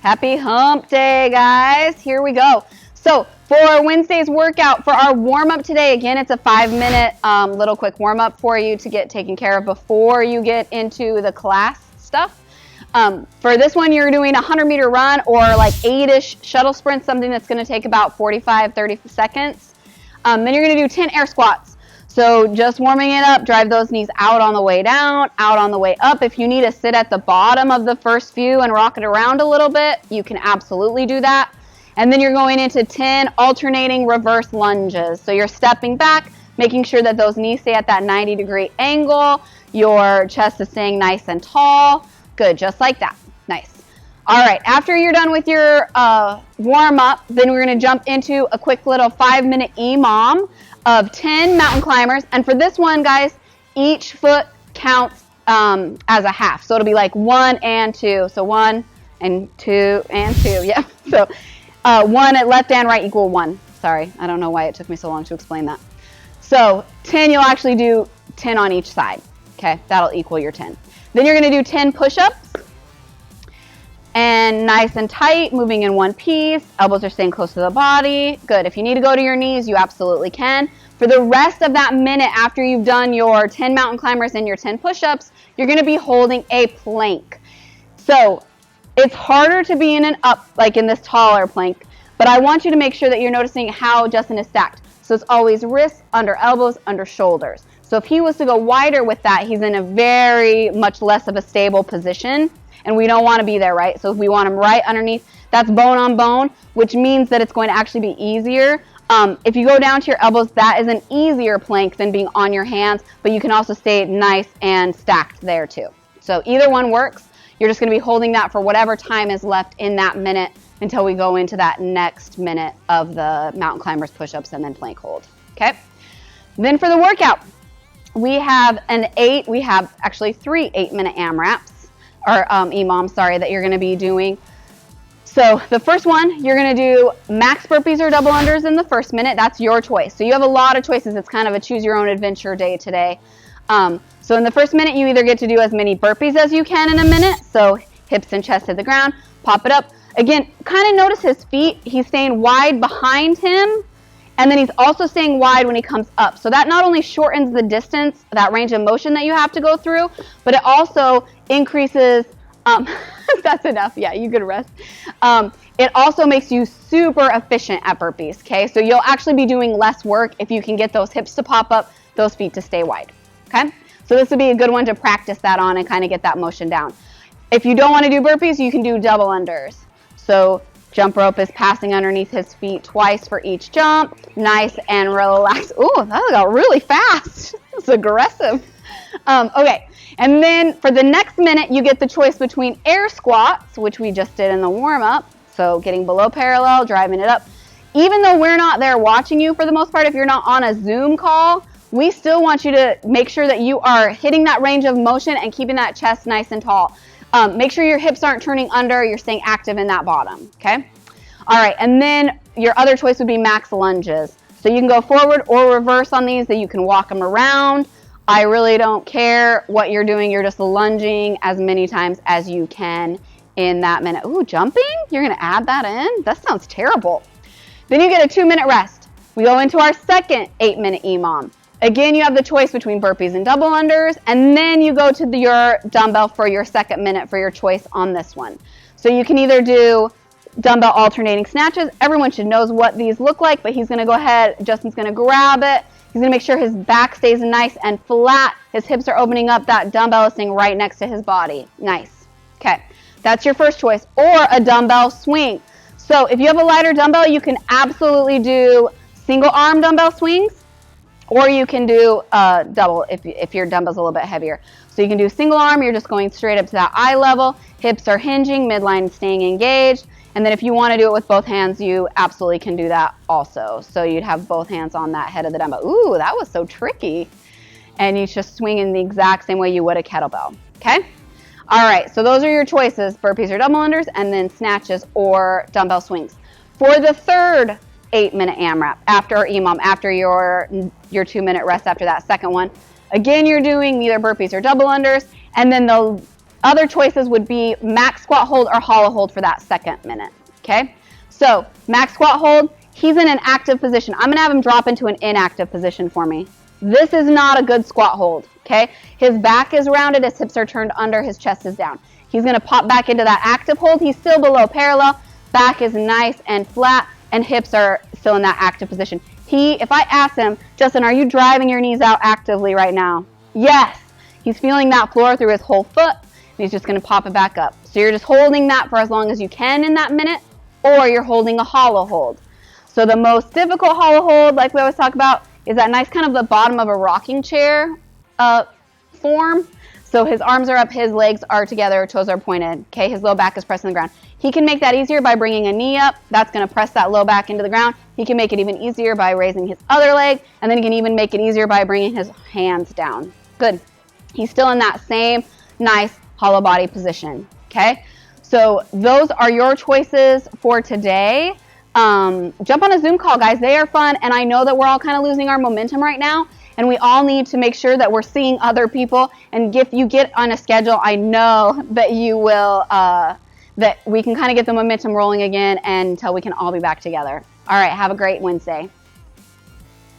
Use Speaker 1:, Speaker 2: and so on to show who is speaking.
Speaker 1: Happy hump day, guys. Here we go. So for Wednesday's workout, for our warm-up today, again, it's a 5-minute little quick warm-up for you to get taken care of before you get into the class stuff. For this one, you're doing a 100-meter run or like 8-ish shuttle sprints, something that's going to take about 45, 30 seconds. Then you're going to do 10 air squats. So just warming it up, drive those knees out on the way down, out on the way up. If you need to sit at the bottom of the first few and rock it around a little bit, you can absolutely do that. And then you're going into 10 alternating reverse lunges. So you're stepping back, making sure that those knees stay at that 90-degree angle. Your chest is staying nice and tall. Good, just like that. Nice. All right, after you're done with your warm-up, then we're going to jump into a quick little 5-minute EMOM of 10 mountain climbers. And for this one, guys, each foot counts as a half. So it'll be like 1 and 2. So 1 and 2 and 2. Yeah. So 1 at left and right equal 1. Sorry, I don't know why it took me so long to explain that. So 10, you'll actually do 10 on each side. Okay, that'll equal your 10. Then you're going to do 10 push-ups. And nice and tight, moving in one piece. Elbows are staying close to the body. Good. If you need to go to your knees, you absolutely can. For the rest of that minute after you've done your 10 mountain climbers and your 10 push-ups, you're going to be holding a plank. So it's harder to be in an up, like in this taller plank, but I want you to make sure that you're noticing how Justin is stacked. So it's always wrists, under elbows, under shoulders. So if he was to go wider with that, he's in a very much less of a stable position. And we don't want to be there, right? So if we want them right underneath, that's bone on bone, which means that it's going to actually be easier. If you go down to your elbows, that is an easier plank than being on your hands, but you can also stay nice and stacked there too. So either one works. You're just going to be holding that for whatever time is left in that minute until we go into that next minute of the mountain climbers, push-ups, and then plank hold. Okay? Then for the workout, we have actually 3 8-minute AMRAPs. Or EMOM, sorry, that you're going to be doing. So the first one, you're going to do max burpees or double unders in the first minute. That's your choice. So you have a lot of choices. It's kind of a choose your own adventure day today. So in the first minute, you either get to do as many burpees as you can in a minute. So hips and chest hit the ground, pop it up. Again, kind of notice his feet. He's staying wide behind him. And then he's also staying wide when he comes up. So that not only shortens the distance, that range of motion that you have to go through, but it also increases, that's enough, yeah, you could rest. It also makes you super efficient at burpees, okay? So you'll actually be doing less work if you can get those hips to pop up, those feet to stay wide, okay? So this would be a good one to practice that on and kind of get that motion down. If you don't want to do burpees, you can do double unders. So jump rope is passing underneath his feet twice for each jump. Nice and relaxed. Ooh, that got really fast. It's aggressive. Okay, and then for the next minute, you get the choice between air squats, which we just did in the warm-up. So getting below parallel, driving it up. Even though we're not there watching you for the most part, if you're not on a Zoom call, we still want you to make sure that you are hitting that range of motion and keeping that chest nice and tall. Make sure your hips aren't turning under, you're staying active in that bottom, okay? All right, and then your other choice would be max lunges. So you can go forward or reverse on these, that you can walk them around. I really don't care what you're doing, you're just lunging as many times as you can in that minute. Ooh, jumping? You're gonna add that in? That sounds terrible. Then you get a 2-minute rest. We go into our second 8-minute EMOM. Again, you have the choice between burpees and double unders, and then you go to your dumbbell for your second minute for your choice on this one. So you can either do dumbbell alternating snatches. Everyone should knows what these look like, but he's going to go ahead, Justin's going to grab it. He's going to make sure his back stays nice and flat. His hips are opening up. That dumbbell is staying right next to his body. Nice. Okay, that's your first choice. Or a dumbbell swing. So if you have a lighter dumbbell, you can absolutely do single arm dumbbell swings. Or you can do double if your dumbbell's a little bit heavier. So you can do single arm, you're just going straight up to that eye level. Hips are hinging, midline staying engaged. And then if you want to do it with both hands, you absolutely can do that also. So you'd have both hands on that head of the dumbbell. Ooh, that was so tricky. And you just swing in the exact same way you would a kettlebell, okay? All right, so those are your choices, burpees or double unders, and then snatches or dumbbell swings. For the third 8-minute AMRAP after EMOM, after your 2-minute rest after that second one. Again, you're doing either burpees or double unders, and then the Other choices would be max squat hold or hollow hold for that second minute, okay? So max squat hold, he's in an active position. I'm gonna have him drop into an inactive position for me. This is not a good squat hold, okay? His back is rounded, his hips are turned under, his chest is down. He's gonna pop back into that active hold. He's still below parallel, back is nice and flat, and hips are still in that active position. If I ask him, Justin, are you driving your knees out actively right now? Yes. He's feeling that floor through his whole foot, and he's just gonna pop it back up. So you're just holding that for as long as you can in that minute, or you're holding a hollow hold. So the most difficult hollow hold, like we always talk about, is that nice kind of the bottom of a rocking chair form. So his arms are up, his legs are together, toes are pointed, okay? His low back is pressing the ground. He can make that easier by bringing a knee up. That's gonna press that low back into the ground. He can make it even easier by raising his other leg, and then he can even make it easier by bringing his hands down. Good. He's still in that same nice hollow body position, okay? So those are your choices for today. Jump on a Zoom call, guys. They are fun, and I know that we're all kind of losing our momentum right now, and we all need to make sure that we're seeing other people, and if you get on a schedule, I know that you will, that we can kind of get the momentum rolling again until we can all be back together. All right, have a great Wednesday.